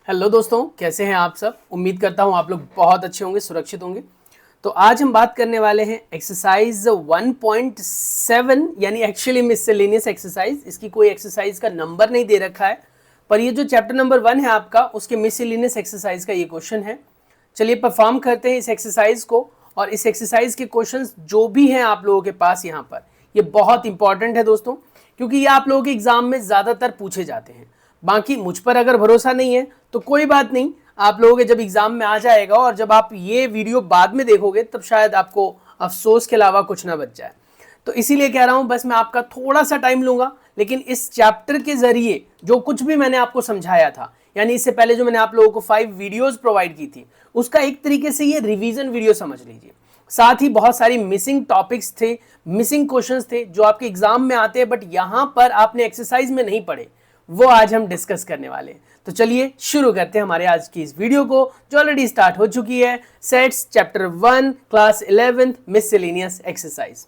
Hello दोस्तों, कैसे हैं आप सब। उम्मीद करता हूं आप लोग बहुत अच्छे होंगे, सुरक्षित होंगे। तो आज हम बात करने वाले हैं एक्सरसाइज 1.7 यानी एक्चुअली मिससेलेनियस एक्सरसाइज। इसकी कोई एक्सरसाइज का नंबर नहीं दे रखा है, पर ये जो चैप्टर नंबर 1 है आपका, उसके मिससेलेनियस एक्सरसाइज का ये क्वेश्चन है। चलिए परफॉर्म करते हैं इस एक्सरसाइज को। और इस एक्सरसाइज के क्वेश्चंस जो भी हैं आप लोगों के पास यहाँ पर, ये बहुत इंपॉर्टेंट है दोस्तों, क्योंकि ये आप लोगों के एग्जाम में ज़्यादातर पूछे जाते हैं। बाकी मुझ पर अगर भरोसा नहीं है तो कोई बात नहीं, आप लोगों के जब एग्जाम में आ जाएगा और जब आप ये वीडियो बाद में देखोगे तब शायद आपको अफसोस के अलावा कुछ ना बच जाए। तो इसीलिए कह रहा हूं, बस मैं आपका थोड़ा सा टाइम लूंगा, लेकिन इस चैप्टर के जरिए जो कुछ भी मैंने आपको समझाया था, यानी इससे पहले जो मैंने आप लोगों को 5 वीडियोस प्रोवाइड की थी, उसका एक तरीके से ये रिवीजन वीडियो समझ लीजिए। साथ ही बहुत सारी मिसिंग टॉपिक्स थे, मिसिंग क्वेश्चंस थे जो आपके एग्जाम में आते हैं बट यहां पर आपने एक्सरसाइज में नहीं पढ़े, वो आज हम डिस्कस करने वाले हैं। तो चलिए शुरू करते हैं हमारे आज की इस वीडियो को, जो ऑलरेडी स्टार्ट हो चुकी है। Sets chapter 1 class 11 miscellaneous exercise.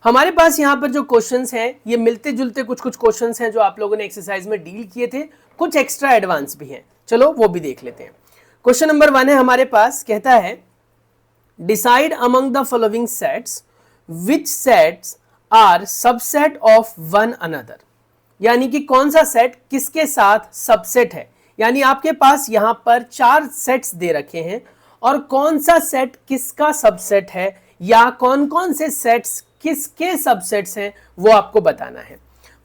हमारे पास यहाँ पर जो क्वेश्चंस हैं, ये मिलते जुलते कुछ क्वेश्चंस हैं जो आप लोगों ने एक्सरसाइज में डील किए थे, कुछ एक्स्ट्रा एडवांस भी हैं। चलो वो भी देख लेते हैं। क्वेश्चन नंबर 1 है हमारे पास, कहता है decide among the following sets which sets are subset of one another. यानी कि कौन सा सेट किसके साथ सबसेट है। यानी आपके पास यहां पर 4 सेट्स दे रखे हैं और कौन सा सेट किसका सबसेट है या कौन कौन से सेट्स किसके सबसेट्स हैं वो आपको बताना है।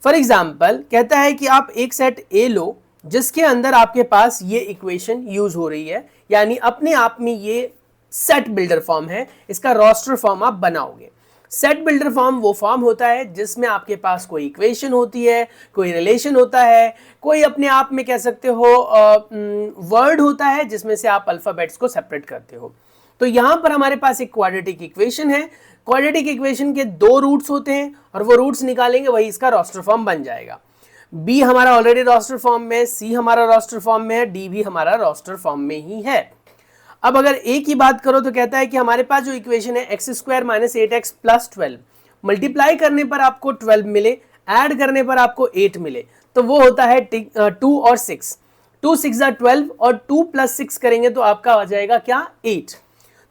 फॉर एग्जाम्पल कहता है कि आप एक सेट ए लो जिसके अंदर आपके पास ये इक्वेशन यूज हो रही है, यानी अपने आप में ये सेट बिल्डर फॉर्म है, इसका रोस्टर फॉर्म आप बनाओगे। सेट बिल्डर फॉर्म वो फॉर्म होता है जिसमें आपके पास कोई इक्वेशन होती है, कोई रिलेशन होता है, कोई अपने आप में कह सकते हो वर्ड होता है जिसमें से आप अल्फाबेट्स को सेपरेट करते हो। तो यहां पर हमारे पास एक क्वाड्रेटिक इक्वेशन है। क्वाड्रेटिक इक्वेशन के 2 रूट्स होते हैं और वो रूट्स निकालेंगे, वही इसका रोस्टर फॉर्म बन जाएगा। बी हमारा ऑलरेडी रोस्टर फॉर्म में है, सी हमारा रोस्टर फॉर्म में है, डी भी हमारा रोस्टर फॉर्म में ही है। अब अगर ए की बात करो तो कहता है कि हमारे पास जो इक्वेशन है x square minus 8x plus 12, multiply करने पर आपको 12 मिले, ऐड करने पर आपको 8 मिले, तो वो होता है 2 और 6। 2 6 12 और 2 प्लस 6 करेंगे तो आपका आ जाएगा क्या, 8।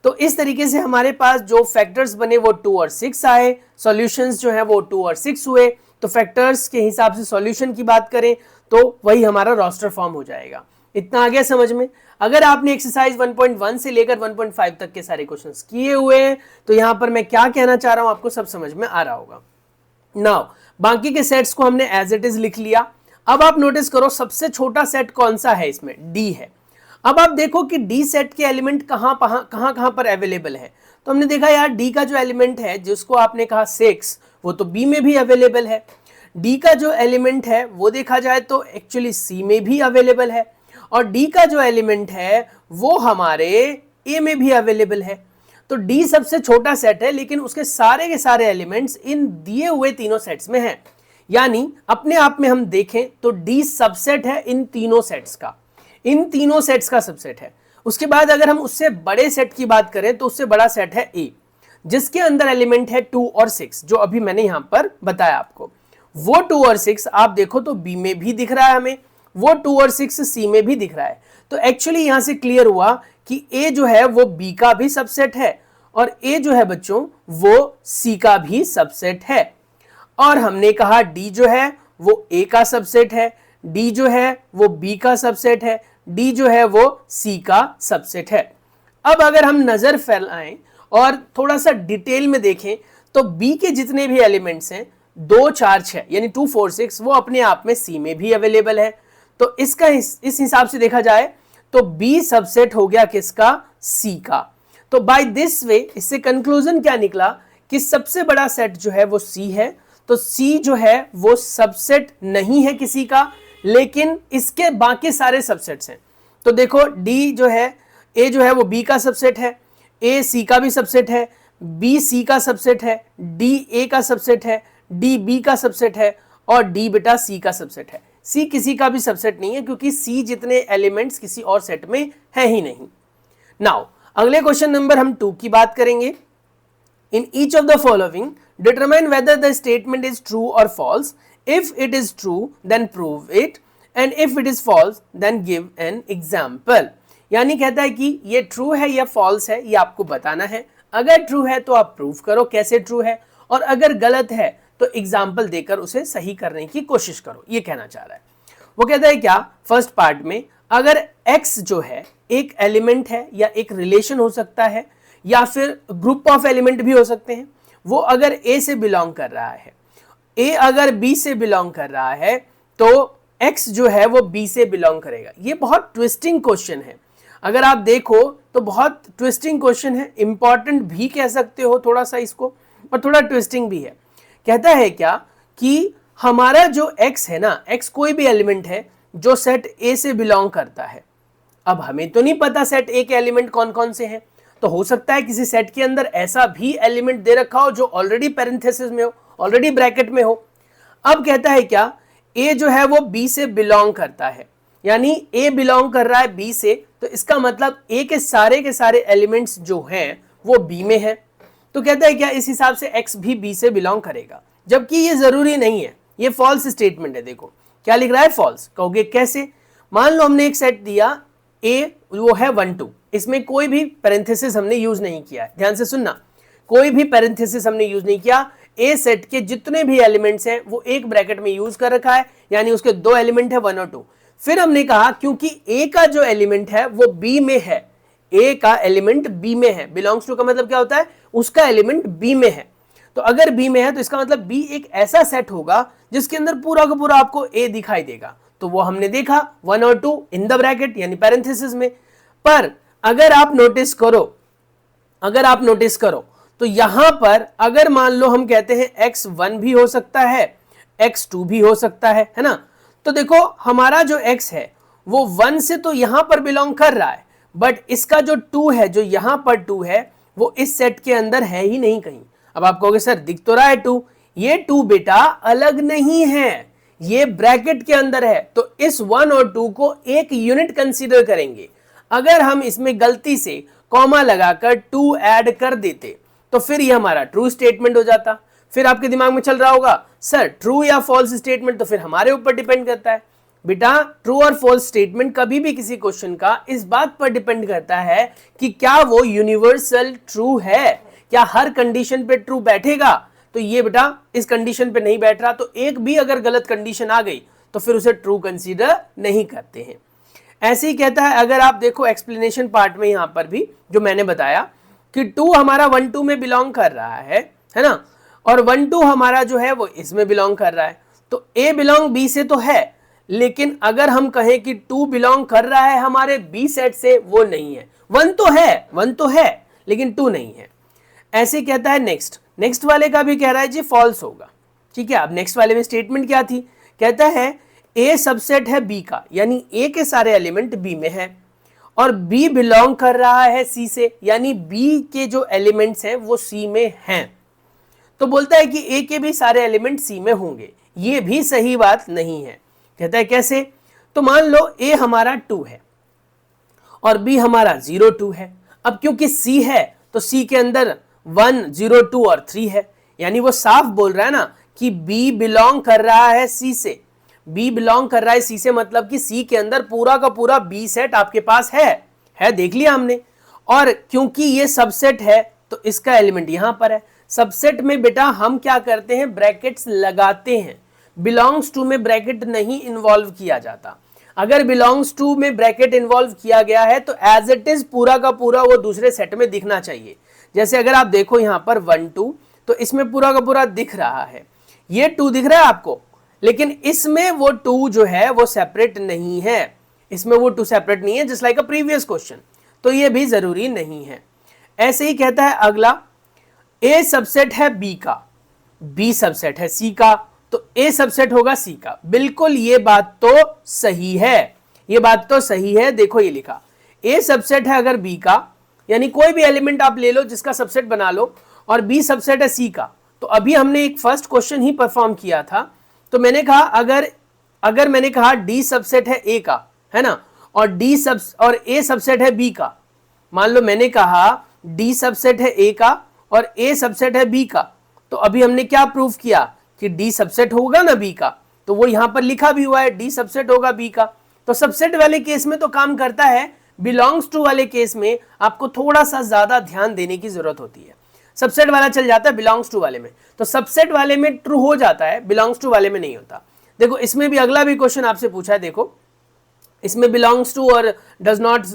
तो इस तरीके से हमारे पास जो फैक्टर्स बने वो 2 और 6 आए, सॉल्यूशंस जो है वो 2 और 6 हुए। तो फैक्टर्स के हिसाब से सॉल्यूशन की बात करें तो वही हमारा रोस्टर फॉर्म हो जाएगा। इतना आ गया समझ में। अगर आपने एक्सरसाइज 1.1 से लेकर 1.5 तक के सारे क्वेश्चंस किए हुए हैं तो यहां पर मैं क्या कहना चाह रहा हूं आपको सब समझ में आ रहा होगा। नाउ बाकी के सेट्स को हमने एज इट इज लिख लिया। अब आप नोटिस करो सबसे छोटा सेट कौन सा है, इसमें डी है। अब आप देखो कि डी सेट के एलिमेंट कहां पर अवेलेबल है। तो हमने देखा यार डी का जो एलिमेंट है जिसको आपने कहा 6, वो तो बी में भी अवेलेबल है। डी का जो एलिमेंट है वो देखा जाए तो एक्चुअली सी में भी अवेलेबल है, और डी का जो एलिमेंट है वो हमारे ए में भी अवेलेबल है। तो डी सबसे छोटा सेट है, लेकिन उसके सारे के सारे एलिमेंट्स इन दिए हुए तीनों सेट्स में हैं। यानी अपने आप में हम देखें तो डी सबसेट है इन तीनों सेट्स का, इन तीनों सेट्स का सबसेट है। उसके बाद अगर हम उससे बड़े सेट की बात करें तो उससे बड़ा सेट है ए, जिसके अंदर एलिमेंट है 2 और 6, जो अभी मैंने यहां पर बताया आपको। वो 2 और 6 आप देखो तो बी में भी दिख रहा है हमें, वो 2 और 6 सी में भी दिख रहा है। तो एक्चुअली यहां से क्लियर हुआ कि ए जो है वो बी का भी सबसेट है और ए जो है बच्चों वो सी का भी सबसेट है। और हमने कहा डी जो है वो ए का सबसेट है, डी जो है वो बी का सबसेट है, डी जो है वो सी का सबसेट है। अब अगर हम नजर फैलाएं और थोड़ा सा डिटेल में देखें तो बी के जितने भी एलिमेंट्स हैं 2 4 6 यानी 2 4 6 वो अपने आप में सी में भी अवेलेबल है। तो इसका इस हिसाब से देखा जाए तो बी सबसेट हो गया किसका, सी का। तो बाय दिस वे इससे कंक्लूजन क्या निकला कि सबसे बड़ा सेट जो है वो सी है। तो सी जो है वो सबसेट नहीं है किसी का, लेकिन इसके बाकी सारे सबसेट्स हैं। तो देखो डी जो है, ए जो है वो बी का सबसेट है, ए सी का भी सबसेट है, बी सी का सबसेट है, डी ए का सबसेट है, डी बी का सबसेट है और डी बेटा सी का सबसेट है। सी किसी का भी सबसेट नहीं है क्योंकि सी जितने एलिमेंट्स किसी और सेट में है ही नहीं। नाउ अगले क्वेश्चन नंबर हम 2 की बात करेंगे। In each of the following determine whether the statement is true और false. If it is true then prove it and if it is false then give an example. यानी कहता है कि ये ट्रू है या फॉल्स है, ये आपको बताना है। अगर ट्रू है तो आप प्रूव करो कैसे ट्रू है, और अगर गलत है तो एग्जाम्पल देकर उसे सही करने की कोशिश करो, ये कहना चाह रहा है। वो कहता है क्या, फर्स्ट पार्ट में, अगर x जो है एक एलिमेंट है या एक रिलेशन हो सकता है या फिर ग्रुप ऑफ एलिमेंट भी हो सकते हैं, वो अगर a से बिलोंग कर रहा है, a अगर b से बिलोंग कर रहा है तो x जो है वो b से बिलोंग करेगा। ये बहुत ट्विस्टिंग क्वेश्चन है, अगर आप देखो तो बहुत ट्विस्टिंग क्वेश्चन है, इंपॉर्टेंट भी कह सकते हो थोड़ा सा इसको, और थोड़ा ट्विस्टिंग भी है। कहता है क्या कि हमारा जो x है ना, x कोई भी एलिमेंट है जो सेट A से बिलोंग करता है। अब हमें तो नहीं पता सेट A के एलिमेंट कौन कौन से हैं, तो हो सकता है किसी सेट के अंदर ऐसा भी एलिमेंट दे रखा हो जो ऑलरेडी पैरेंथेसिस में हो, ऑलरेडी ब्रैकेट में हो। अब कहता है क्या, A जो है वो B से बिलोंग करता है, यानी A बिलोंग कर रहा है B से, तो इसका मतलब A के सारे एलिमेंट्स जो हैं वो B में है। तो कहता है क्या, इस हिसाब से X भी B से बिलोंग करेगा, जबकि ये जरूरी नहीं है, ये फॉल्स स्टेटमेंट है। देखो क्या लिख रहा है, फॉल्स। कहोगे कैसे? मान लो हमने एक सेट दिया A, वो है 1 2, इसमें कोई भी पैरेंथेसिस हमने यूज नहीं किया है, ध्यान से सुनना, कोई भी पैरेंथेसिस हमने यूज नहीं किया। A सेट के जितने भी एलिमेंट्स हैं वो एक ब्रैकेट में यूज कर रखा है, यानी उसके दो एलिमेंट है 1 और 2। फिर हमने कहा क्योंकि A का जो एलिमेंट है वो B में है, A का एलिमेंट B में है, बिलोंग्स टू का मतलब क्या होता है, उसका एलिमेंट B में है। तो अगर B में है तो इसका मतलब B एक ऐसा सेट होगा जिसके अंदर पूरा का पूरा आपको A दिखाई देगा। तो वो हमने देखा 1 और 2 इन द ब्रैकेट यानी पैरेंथेसिस में। पर अगर आप नोटिस करो तो यहां पर अगर मान लो हम कहते हैं x1 भी हो सकता है, x2 भी हो सकता है ना, तो देखो हमारा जो x है वो 1 से तो यहां पर बिलोंग कर रहा है, बट इसका जो 2 है, जो यहां पर 2 है, वो इस सेट के अंदर है ही नहीं कहीं। अब आप कहोगे सर दिख तो रहा है 2, ये 2 बेटा अलग नहीं है, ये ब्रैकेट के अंदर है, तो इस 1 और 2 को एक यूनिट कंसीडर करेंगे। अगर हम इसमें गलती से कॉमा लगाकर 2 ऐड कर देते तो फिर ये हमारा ट्रू स्टेटमेंट हो जाता। फिर आपके दिमाग में चल रहा होगा सर ट्रू या फॉल्स स्टेटमेंट, तो फिर हमारे ऊपर डिपेंड करता है। बेटा ट्रू और फॉल्स स्टेटमेंट कभी भी किसी क्वेश्चन का इस बात पर डिपेंड करता है कि क्या वो यूनिवर्सल ट्रू है, क्या हर कंडीशन पे ट्रू बैठेगा। तो ये बेटा इस कंडीशन पे नहीं बैठ रहा, तो एक भी अगर गलत कंडीशन आ गई तो फिर उसे ट्रू कंसीडर नहीं करते हैं। ऐसे ही कहता है, अगर आप देखो एक्सप्लेनेशन पार्ट में यहां पर भी जो मैंने बताया कि 2 हमारा 1 2 में बिलोंग कर रहा है ना, और 1 2 हमारा जो है वो इसमें बिलोंग कर रहा है, तो A बिलोंग B से तो है, लेकिन अगर हम कहें कि 2 बिलोंग कर रहा है हमारे B सेट से, वो नहीं है। 1 तो है लेकिन 2 नहीं है। ऐसे कहता है नेक्स्ट वाले का भी कह रहा है जी फॉल्स होगा, ठीक है। अब नेक्स्ट वाले में स्टेटमेंट क्या थी, कहता है A सबसेट है B का, यानी A के सारे एलिमेंट B में है, और B बिलोंग कर रहा है C से, यानी B के जो एलिमेंट्स हैं वो C में हैं। तो बोलता है कि A के भी सारे एलिमेंट C में होंगे, ये भी सही बात नहीं है। कहता है कैसे, तो मान लो A हमारा 2 है और B हमारा 0 2 है। अब क्योंकि C है तो C के अंदर 1 0 2 और 3 है, यानी वो साफ बोल रहा है ना कि B बिलोंग कर रहा है C से। B बिलोंग कर रहा है C से मतलब कि C के अंदर पूरा का पूरा B सेट आपके पास है, देख लिया हमने। और क्योंकि ये सबसेट है तो इसका एलिमेंट यहां पर है। सबसेट में बेटा हम क्या करते हैं, ब्रैकेट्स लगाते हैं। बिलोंग्स टू में ब्रैकेट नहीं इन्वॉल्व किया जाता। अगर बिलोंग्स टू में ब्रैकेट इन्वॉल्व किया गया है तो एज इट इज पूरा का पूरा वो दूसरे सेट में दिखना चाहिए। जैसे अगर आप देखो यहां पर 1 2, तो इसमें पूरा का पूरा दिख रहा है, ये 2 दिख रहा है आपको, लेकिन इसमें वो 2 जो है वो सेपरेट नहीं है, इसमें वो 2 सेपरेट नहीं है, just like a previous question. तो ये भी जरूरी नहीं है। ऐसे ही कहता है अगला, A सबसेट है B का, B सबसेट है C का, तो A सबसेट होगा C का। बिल्कुल ये बात तो सही है, ये बात तो सही है। देखो ये लिखा A सबसेट है अगर B का, यानी कोई भी एलिमेंट आप ले लो जिसका सबसेट बना लो, और B सबसेट है C का। तो अभी हमने एक फर्स्ट क्वेश्चन ही परफॉर्म किया था, तो मैंने कहा अगर मैंने कहा D सबसेट है A का, है ना, और A सबसेट है B का। मान लो मैंने कहा D सबसेट है A का और A सबसेट है B का, तो अभी हमने क्या प्रूव किया कि D सबसेट होगा ना B का, तो वो यहाँ पर लिखा भी हुआ है डी सबसेट होगा बी का। तो सबसेट वाले केस में तो काम करता है, बिलोंग्स टू वाले केस में आपको थोड़ा सा ज्यादा ध्यान देने की जरूरत होती है। सबसेट वाला चल जाता है बिलोंग्स टू वाले में, तो सबसेट वाले में ट्रू हो जाता है, बिलोंग्स टू वाले में नहीं होता। देखो इसमें भी अगला भी क्वेश्चन आपसे पूछा है, देखो इसमें बिलोंग्स टू और डज नॉट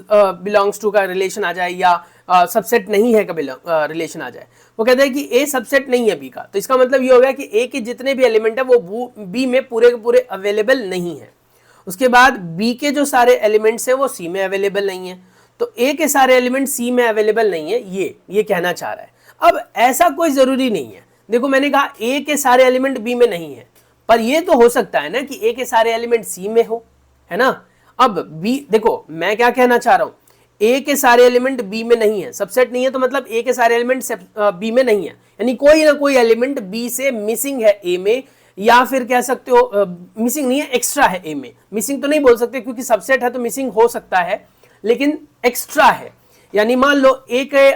बिलोंग्स टू का रिलेशन आ जाए या सबसेट नहीं है का रिलेशन आ जाए। वो कहते हैं कि ए सबसेट नहीं है बी का, तो इसका मतलब ये हो गया कि ए के जितने भी एलिमेंट है वो बी में पूरे के पूरे अवेलेबल नहीं है। उसके बाद बी के जो सारे एलिमेंट्स है वो सी में अवेलेबल नहीं है, तो ए के सारे एलिमेंट सी में अवेलेबल नहीं है, ये कहना चाह रहा है। अब ऐसा कोई जरूरी नहीं है, देखो मैंने कहा ए के सारे एलिमेंट बी में नहीं है, पर ये तो हो सकता है ना कि ए के सारे एलिमेंट सी में हो, है ना। अब बी, देखो मैं क्या कहना चाह रहा हूं, ए के सारे एलिमेंट बी में नहीं है, सबसेट नहीं है, तो मतलब ए के सारे एलिमेंट बी में नहीं है, यानी कोई ना कोई एलिमेंट बी से मिसिंग है ए में, या फिर कह सकते हो मिसिंग नहीं है, एक्स्ट्रा है ए में। मिसिंग तो नहीं बोल सकते क्योंकि सबसेट है तो मिसिंग हो सकता है, लेकिन एक्स्ट्रा है। यानी मान लो ए के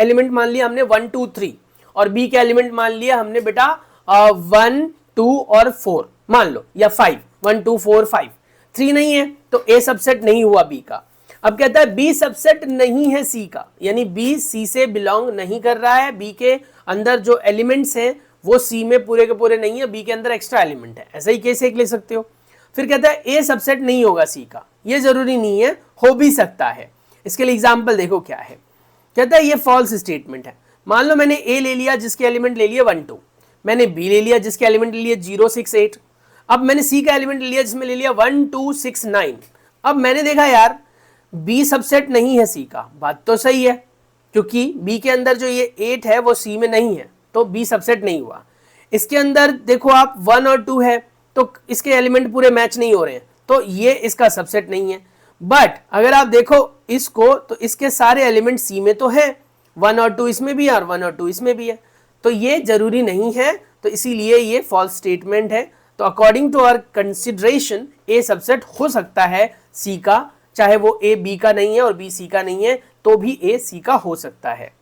एलिमेंट मान लिया हमने 1 2 3 और बी के एलिमेंट मान लिया हमने बेटा 1 2 और 4 मान लो, या 5 1 2 4 5, 3 नहीं है तो ए सबसेट नहीं हुआ बी का। अब कहता है बी सबसेट नहीं है सी का, यानी बी सी से बिलोंग नहीं कर रहा है, बी के अंदर जो एलिमेंट्स हैं वो सी में पूरे के पूरे नहीं है, बी के अंदर एक्स्ट्रा एलिमेंट है, ऐसा ही केस एक ले सकते हो। फिर कहता है ए सबसेट नहीं होगा सी का, ये जरूरी नहीं है, हो भी सकता है। इसके लिए एग्जांपल देखो क्या है, कहता है ये फॉल्स स्टेटमेंट है। मान लो मैंने ए ले लिया जिसके एलिमेंट ले लिए 1 2, मैंने बी ले लिया जिसके एलिमेंट ले लिए 0 6 8, अब मैंने सी का एलिमेंट ले लिया जिसमें ले लिया 1 2 6 9। अब मैंने देखा यार बी सबसेट नहीं है सी का, बात तो सही है क्योंकि बी के अंदर जो ये 8 है वो सी में नहीं है, तो बी सबसेट नहीं हुआ। इसके अंदर देखो आप 1 और 2 है तो इसके एलिमेंट पूरे मैच नहीं हो रहे हैं, तो ये इसका सबसेट नहीं है। बट अगर आप देखो इसको तो इसके सारे एलिमेंट सी में तो है, 1 और 2 इसमें भी है और 1 और 2 इसमें भी है, तो ये जरूरी नहीं है, तो इसीलिए ये फॉल्स स्टेटमेंट है। तो according to our consideration a subset हो सकता है सी का, चाहे वो ए बी का नहीं है और बी सी का नहीं है तो भी ए सी का हो सकता है।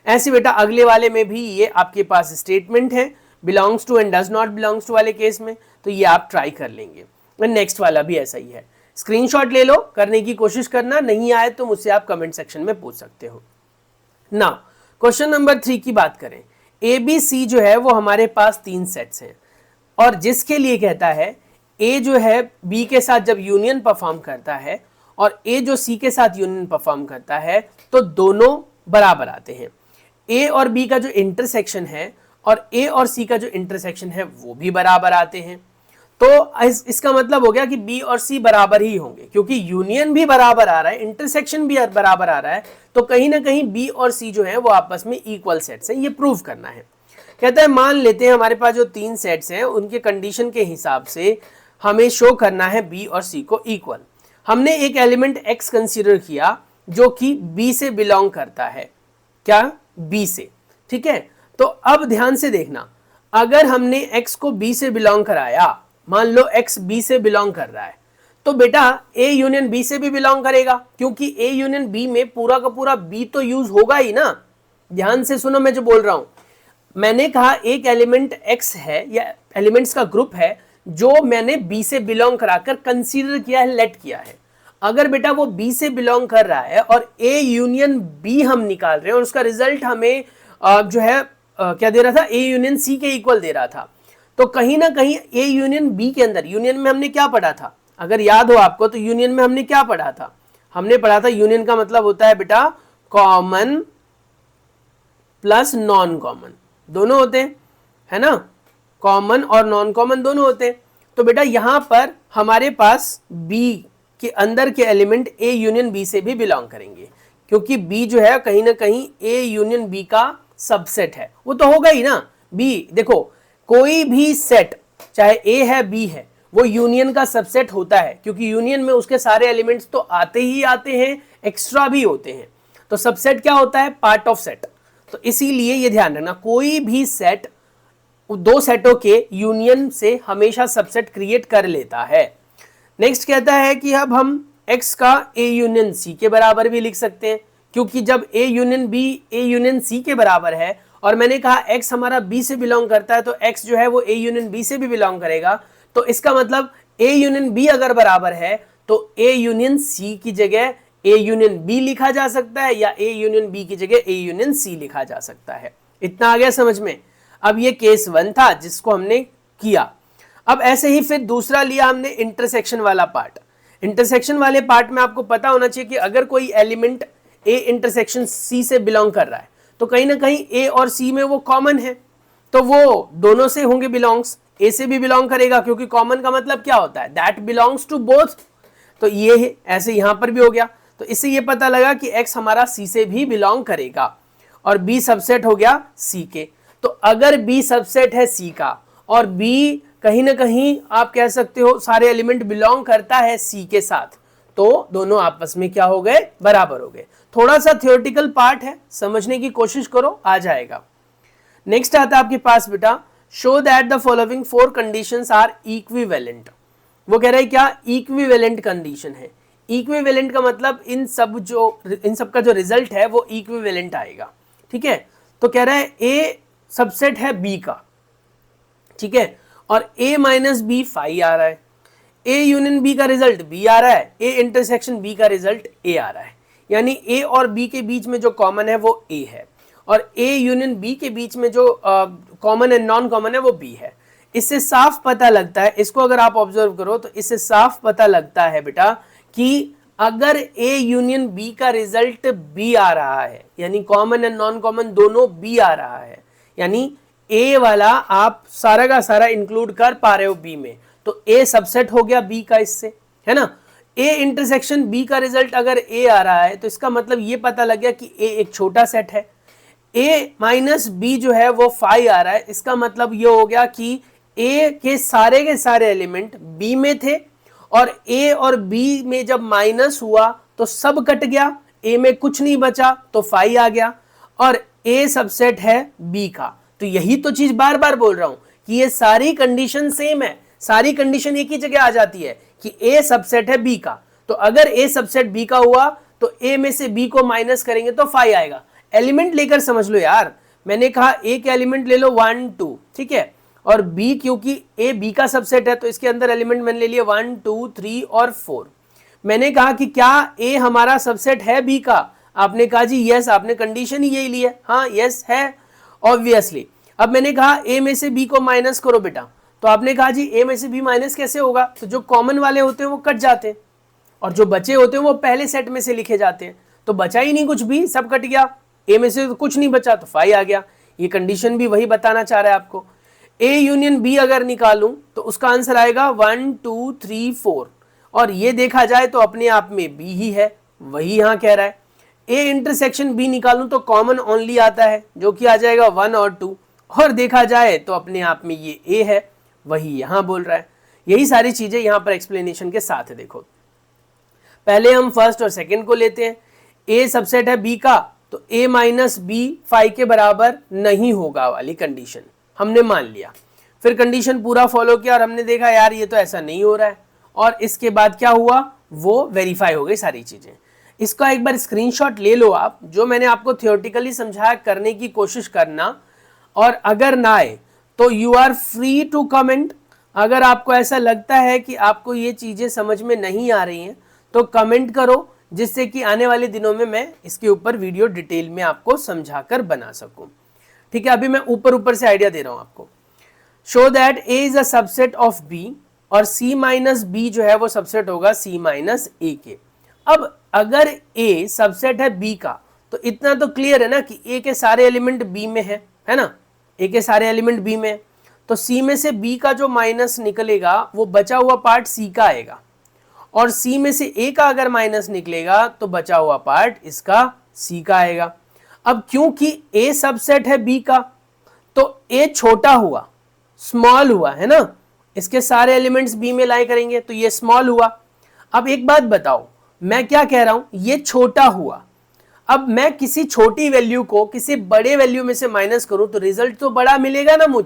ऐसे बेटा अगले वाले में भी ये आपके पास स्टेटमेंट है belongs to and does not belongs to वाले केस में, तो ये आप ट्राई कर लेंगे। नेक्स्ट वाला भी ऐसा ही है, स्क्रीनशॉट ले लो, करने की कोशिश करना, नहीं आए तो मुझसे आप कमेंट सेक्शन में पूछ सकते हो। नाउ क्वेश्चन नंबर 3 की बात करें, ए बी सी जो है वो हमारे पास 3 सेट्स हैं और जिसके लिए कहता है ए जो है बी के साथ जब यूनियन परफॉर्म करता है और ए जो सी के साथ यूनियन परफॉर्म करता है तो दोनों बराबर आते हैं। ए और बी का जो इंटरसेक्शन है और ए और सी का जो इंटरसेक्शन है वो भी बराबर आते हैं, तो इसका मतलब हो गया कि बी और सी बराबर ही होंगे क्योंकि यूनियन भी बराबर आ रहा है, इंटरसेक्शन भी बराबर आ रहा है, तो कहीं ना कहीं बी और सी जो है वो आपस में इक्वल सेट्स हैं, ये प्रूव करना है। कहता है मान लेते हैं हमारे पास जो 3 सेट्स हैं उनके कंडीशन के हिसाब से हमें शो करना है बी और सी को इक्वल। हमने एक एलिमेंट एक्स कंसीडर किया जो कि बी से बिलोंग करता है, क्या बी से, ठीक है। तो अब ध्यान से देखना, अगर हमने x को b से बिलोंग कराया, मान लो x b से बिलोंग कर रहा है, तो बेटा a यूनियन b से भी बिलोंग करेगा क्योंकि a यूनियन b में पूरा का पूरा b तो यूज होगा ही ना। ध्यान से सुनो मैं जो बोल रहा हूं, मैंने कहा एक एलिमेंट x है या एलिमेंट्स का ग्रुप है जो मैंने b से बिलोंग कराकर कंसीडर किया है, लेट किया है। अगर बेटा वो b से बिलोंग कर रहा है और a यूनियन b हम निकाल रहे हैं और उसका रिजल्ट हमें जो है क्या दे रहा था, ए यूनियन सी के इक्वल दे रहा था, तो कहीं ना कहीं ए यूनियन बी के अंदर, यूनियन में हमने क्या पढ़ा था, अगर याद हो आपको तो यूनियन में हमने क्या पढ़ा था, हमने पढ़ा था यूनियन का मतलब होता है बेटा कॉमन प्लस नॉन कॉमन, दोनों होते हैं, है ना, कॉमन और नॉन कॉमन दोनों होते हैं। तो बेटा यहां पर हमारे पास बी के अंदर के एलिमेंट ए यूनियन बी से भी बिलोंग करेंगे क्योंकि बी जो है कहीं ना कहीं ए यूनियन बी का सबसेट है, वो तो होगा ही ना। बी देखो कोई भी सेट चाहे ए है बी है वो यूनियन का सबसेट होता है क्योंकि यूनियन में उसके सारे एलिमेंट्स तो आते ही आते हैं, एक्स्ट्रा भी होते हैं, तो सबसेट क्या होता है, पार्ट ऑफ सेट। तो इसीलिए ये ध्यान रखना, कोई भी सेट दो सेटों के यूनियन से हमेशा सबसेट क्रिएट कर लेता है। नेक्स्ट कहता है कि अब हम x का a यूनियन c के बराबर भी लिख सकते हैं क्योंकि जब a union b a union c के बराबर है और मैंने कहा x हमारा b से बिलोंग करता है तो x जो है वो a यूनियन b से भी बिलोंग करेगा, तो इसका मतलब ए यूनियन बी अगर बराबर है तो ए यूनियन सी की जगह ए यूनियन बी लिखा जा सकता है या ए यूनियन बी की जगह ए यूनियन सी लिखा जा सकता है। इतना आ गया समझ में। अब ये केस 1 था जिसको हमने किया। अब ऐसे ही फिर दूसरा लिया हमने इंटरसेक्शन वाला पार्ट। इंटरसेक्शन वाले पार्ट में आपको पता होना चाहिए कि अगर कोई एलिमेंट ए इंटरसेक्शन सी से बिलोंग कर रहा है तो कहीं ना कहीं ए और सी में वो कॉमन है, तो वो दोनों से होंगे बिलोंग्स। ए से भी बिलोंग करेगा क्योंकि कॉमन का मतलब क्या होता है, दैट बिलोंग्स टू बोथ। तो ये है, ऐसे यहां पर भी हो गया। तो इससे ये पता लगा कि x हमारा c से भी बिलोंग करेगा और b सबसेट हो गया c के। तो अगर b सबसेट है c का और b कहीं ना कहीं आप कह सकते हो सारे एलिमेंट बिलोंग करता है c के साथ, तो दोनों आपस में क्या हो गए, बराबर हो गए। थोड़ा सा थियोरेटिकल पार्ट है, समझने की कोशिश करो, आ जाएगा। नेक्स्ट आता है आपके पास बेटा, show that the following 4 conditions are equivalent. वो कह रहा है क्या, इक्विवेलेंट कंडीशन है। इक्विवेलेंट का मतलब इन सब का जो रिजल्ट है वो इक्विवेलेंट आएगा, ठीक है। तो कह रहा है ए सबसेट है बी का, ठीक है, और a माइनस बी फाई आ रहा है, a यूनियन b का रिजल्ट b आ रहा है, a इंटरसेक्शन b का रिजल्ट a आ रहा है, यानी a और b के बीच में जो कॉमन है वो a है और a यूनियन b के बीच में जो कॉमन है नॉन कॉमन है वो b है। इससे साफ पता लगता है, इसको अगर आप ऑब्जर्व करो तो इससे साफ पता लगता है बेटा कि अगर a यूनियन b का रिजल्ट b आ रहा है, यानी कॉमन एंड नॉन कॉमन दोनों b आ रहा है, यानी a वाला आप सारा का सारा इंक्लूड कर पा रहे हो b में, तो a सबसेट हो गया b का इससे, है ना। a इंटरसेक्शन b का रिजल्ट अगर a आ रहा है तो इसका मतलब ये पता लग गया कि a एक छोटा सेट है। a माइनस b जो है वो फाई आ रहा है, इसका मतलब ये हो गया कि a के सारे एलिमेंट b में थे और a और b में जब माइनस हुआ तो सब कट गया, a में कुछ नहीं बचा तो फाई आ गया और a सबसेट है b का। तो यही तो चीज बार बार बोल रहा हूं कि ये सारी कंडीशन सेम है, सारी कंडीशन एक ही जगह आ जाती है कि a सबसेट है b का। तो अगर a सबसेट b का हुआ तो a में से b को माइनस करेंगे तो फाई आएगा। एलिमेंट लेकर समझ लो यार, मैंने कहा a के एलिमेंट ले लो 1 2, ठीक है, और b क्योंकि a b का सबसेट है तो इसके अंदर एलिमेंट मैंने ले लिए 1 2 3 और 4। मैंने कहा कि क्या a हमारा सबसेट है b का, आपने कहा जी यस, आपने कंडीशन ही यही ली है, हाँ यस है ऑब्वियसली। अब मैंने कहा a में से b को माइनस करो बेटा, तो आपने कहा जी a में से b माइनस कैसे होगा, तो जो कॉमन वाले होते हैं वो कट जाते हैं और जो बचे होते हैं वो पहले सेट में से लिखे जाते हैं। तो बचा ही नहीं कुछ भी, सब कट गया, a में से तो कुछ नहीं बचा तो फाई आ गया। ये कंडीशन भी वही बताना चाह रहा है आपको। a यूनियन b अगर निकालूं तो उसका आंसर आएगा 1 2 3 4 और ये देखा जाए तो अपने आप में b ही है, वही यहां कह रहा है। a इंटरसेक्शन b निकालूं तो कॉमन ओनली आता है जो कि आ जाएगा 1 और 2 और देखा जाए तो अपने आप में ये a है, वही यहां बोल रहा है। यही सारी चीजें यहां पर एक्सप्लेनेशन के साथ है। देखो पहले हम फर्स्ट और सेकंड को लेते हैं। a सबसेट है b का तो a माइनस बी फाई के बराबर नहीं होगा वाली कंडीशन हमने मान लिया। फिर कंडीशन पूरा फॉलो किया और हमने देखा यार ये तो ऐसा नहीं हो रहा है और इसके बाद क्या हुआ, वो वेरीफाई हो गई सारी चीजें। इसका एक बार स्क्रीनशॉट ले लो आप, जो मैंने आपको थियोरेटिकली समझाया करने की कोशिश करना, और अगर ना आए तो you are free to comment. अगर आपको ऐसा लगता है कि आपको ये चीजें समझ में नहीं आ रही हैं तो कमेंट करो, जिससे कि आने वाले दिनों में मैं इसके ऊपर वीडियो डिटेल में आपको समझाकर बना सकूं। ठीक है, अभी मैं ऊपर से आइडिया दे रहा हूं आपको। Show that A is a subset of B और सी माइनस बी जो है वो सबसेट होगा सी माइनस ए के। अब अगर ए सबसेट है बी का तो इतना तो क्लियर है ना कि ए के सारे एलिमेंट बी में है ना, ए के सारे एलिमेंट बी में, तो सी में से बी का जो माइनस निकलेगा वो बचा हुआ पार्ट सी का आएगा और सी में से ए का अगर माइनस निकलेगा तो बचा हुआ पार्ट इसका सी का आएगा। अब क्योंकि ए सबसेट है बी का तो ए छोटा हुआ, स्मॉल हुआ, है ना, इसके सारे एलिमेंट्स बी में लाई करेंगे तो ये स्मॉल हुआ। अब एक बात बताओ, मैं क्या कह रहा हूं, ये छोटा हुआ। अब मैं किसी छोटी वैल्यू को किसी बड़े वैल्यू में से माइनस करूं तो रिजल्ट तो बड़ा मिलेगा ना,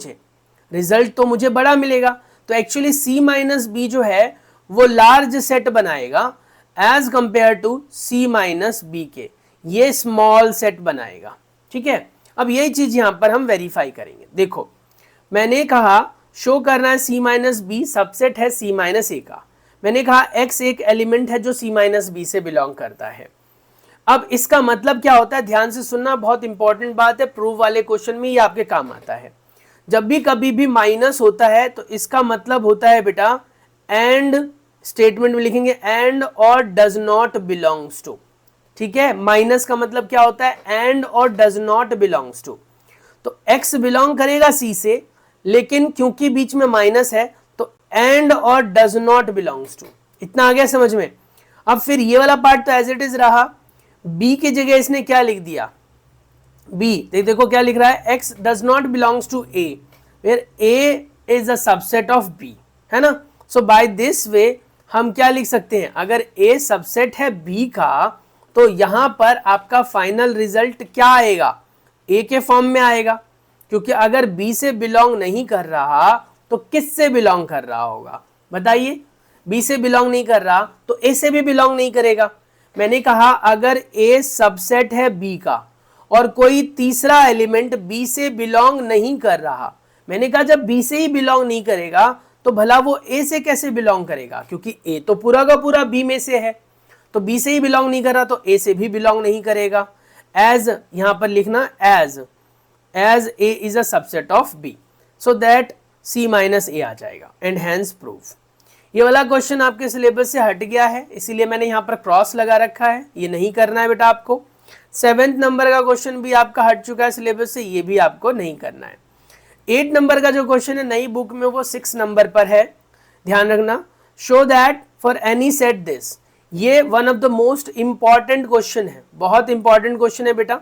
रिजल्ट तो मुझे बड़ा मिलेगा। तो एक्चुअली सी माइनस बी जो है वो लार्ज सेट बनाएगा as compare to C minus B के, ये स्मॉल सेट बनाएगा। ठीक है, अब यही चीज यहां पर हम वेरीफाई करेंगे। देखो मैंने कहा शो करना है सी माइनस बी सबसेट है सी माइनस ए का। मैंने कहा x एक एलिमेंट है जो सी माइनस बी से बिलोंग करता है। अब इसका मतलब क्या होता है, ध्यान से सुनना, बहुत इंपॉर्टेंट बात है, प्रूव वाले क्वेश्चन में ये आपके काम आता है। जब भी कभी भी माइनस होता है तो इसका मतलब होता है बेटा एंड स्टेटमेंट में लिखेंगे एंड और डज नॉट बिलोंग्स टू। ठीक है, माइनस का मतलब क्या होता है एंड और डज नॉट बिलोंग्स टू। तो x बिलोंग करेगा c से, लेकिन क्योंकि बीच में माइनस है तो एंड और डज नॉट बिलोंग्स टू। इतना आ गया समझ में। अब फिर ये वाला पार्ट तो एज इट इज रहा, b की जगह इसने क्या लिख दिया, b देखो क्या लिख रहा है, x does not belongs to a where a is a subset of b, है ना। सो बाय दिस वे हम क्या लिख सकते हैं, अगर a सबसेट है b का तो यहां पर आपका फाइनल रिजल्ट क्या आएगा, a के फॉर्म में आएगा, क्योंकि अगर b से बिलोंग नहीं कर रहा तो किस से बिलोंग कर रहा होगा बताइए। b से बिलोंग नहीं कर रहा तो a से भी बिलोंग नहीं करेगा। मैंने कहा अगर a सबसेट है b का और कोई तीसरा एलिमेंट b से बिलोंग नहीं कर रहा, मैंने कहा जब b से ही बिलोंग नहीं करेगा तो भला वो a से कैसे बिलोंग करेगा, क्योंकि a तो पूरा का पूरा b में से है, तो b से ही बिलोंग नहीं कर रहा तो a से भी बिलोंग नहीं करेगा। एज यहां पर लिखना as a is a subset of b, so that c minus a आ जाएगा एंड हैंस प्रूफ। ये वाला क्वेश्चन आपके सिलेबस से हट गया है, इसीलिए मैंने यहाँ पर क्रॉस लगा रखा है, ये नहीं करना है बेटा आपको। 7th नंबर का क्वेश्चन भी आपका हट चुका है सिलेबस से, ये भी आपको नहीं करना है। 8 नंबर का जो क्वेश्चन है नई बुक में वो 6 नंबर पर है, ध्यान रखना। Show that for any set this, ये one of the most important question है, बहुत इंपॉर्टेंट क्वेश्चन है बेटा,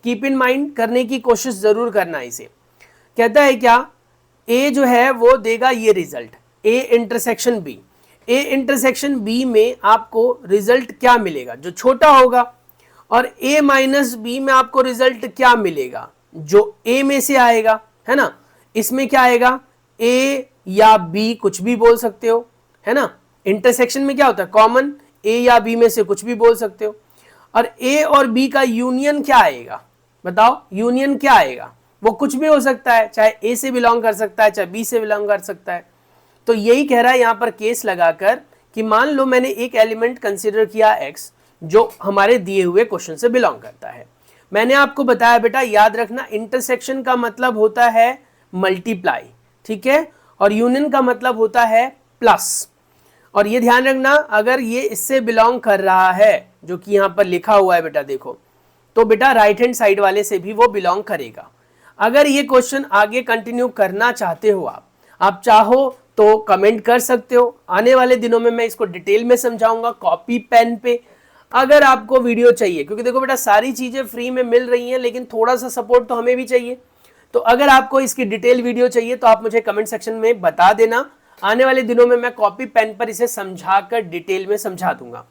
कीप इन माइंड, करने की कोशिश जरूर करना इसे। कहता है क्या, a जो है वो देगा ये result a intersection b, a intersection b में आपको रिजल्ट क्या मिलेगा जो छोटा होगा, और a माइनस b में आपको रिजल्ट क्या मिलेगा जो a में से आएगा, है ना। इसमें क्या आएगा, a या b कुछ भी बोल सकते हो, है ना। इंटरसेक्शन में क्या होता है, कॉमन, a या b में से कुछ भी बोल सकते हो। और a और b का यूनियन क्या आएगा बताओ, यूनियन क्या आएगा, वो कुछ भी हो सकता है, चाहे a से बिलोंग कर सकता है, चाहे b से बिलोंग कर सकता है। तो यही कह रहा है यहां पर केस लगाकर कि मान लो मैंने एक एलिमेंट कंसीडर किया x जो हमारे दिए हुए क्वेश्चन से बिलोंग करता है। मैंने आपको बताया बेटा, याद रखना इंटरसेक्शन का मतलब होता है मल्टीप्लाई, ठीक है, और यूनियन का मतलब होता है प्लस। और ये ध्यान रखना, अगर ये इससे बिलोंग कर रहा है जो कि यहां पर लिखा हुआ है बेटा देखो, तो बेटा राइट हैंड साइड वाले से भी वो बिलोंग करेगा। अगर ये क्वेश्चन आगे कंटिन्यू करना चाहते हो आप चाहो तो कमेंट कर सकते हो, आने वाले दिनों में मैं इसको डिटेल में समझाऊंगा कॉपी पेन पे। अगर आपको वीडियो चाहिए, क्योंकि देखो बेटा सारी चीजें फ्री में मिल रही हैं, लेकिन थोड़ा सा सपोर्ट तो हमें भी चाहिए, तो अगर आपको इसकी डिटेल वीडियो चाहिए तो आप मुझे कमेंट सेक्शन में बता देना, आने वाले दिनों में मैं कॉपी पेन पर इसे समझाकर डिटेल में समझा दूंगा।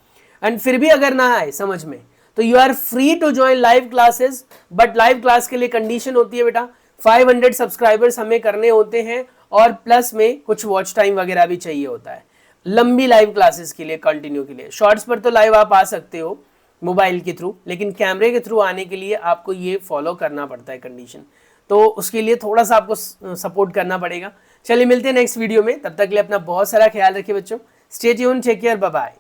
एंड फिर भी अगर ना आए समझ में तो you are free to join live classes, but live class के लिए कंडीशन होती है बेटा 500 सब्सक्राइबर्स हमें करने होते हैं, और प्लस में कुछ वॉच टाइम वगैरह भी चाहिए होता है लंबी लाइव क्लासेस के लिए, कंटिन्यू के लिए। शॉर्ट्स पर तो लाइव आप आ सकते हो मोबाइल के थ्रू, लेकिन कैमरे के थ्रू आने के लिए आपको ये फॉलो करना पड़ता है कंडीशन, तो उसके लिए थोड़ा सा आपको सपोर्ट करना पड़ेगा। चलिए मिलते हैं नेक्स्ट वीडियो में, तब तक के लिए अपना बहुत सारा ख्याल रखिए बच्चों, stay tuned, take care, bye bye.